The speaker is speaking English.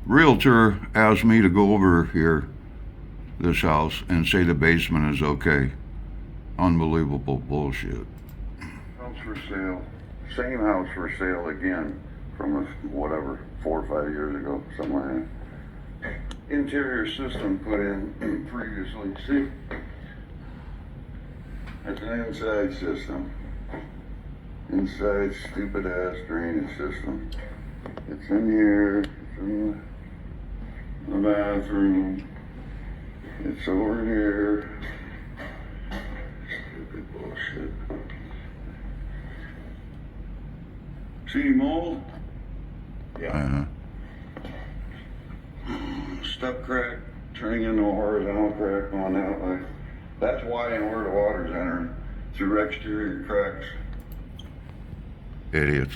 Realtor asked me to go over here, this house, and say the basement is okay. Unbelievable bullshit. House for sale. Same house for sale again from whatever, 4 or 5 years ago, something like that. Interior system put in previously. See? It's an inside system. Inside stupid ass drainage system. It's in here. It's in the bathroom. It's over here. Stupid bullshit. See mold? Yeah. Step crack turning into a horizontal crack going that way. That's why and where the water's entering, through exterior cracks. Idiots.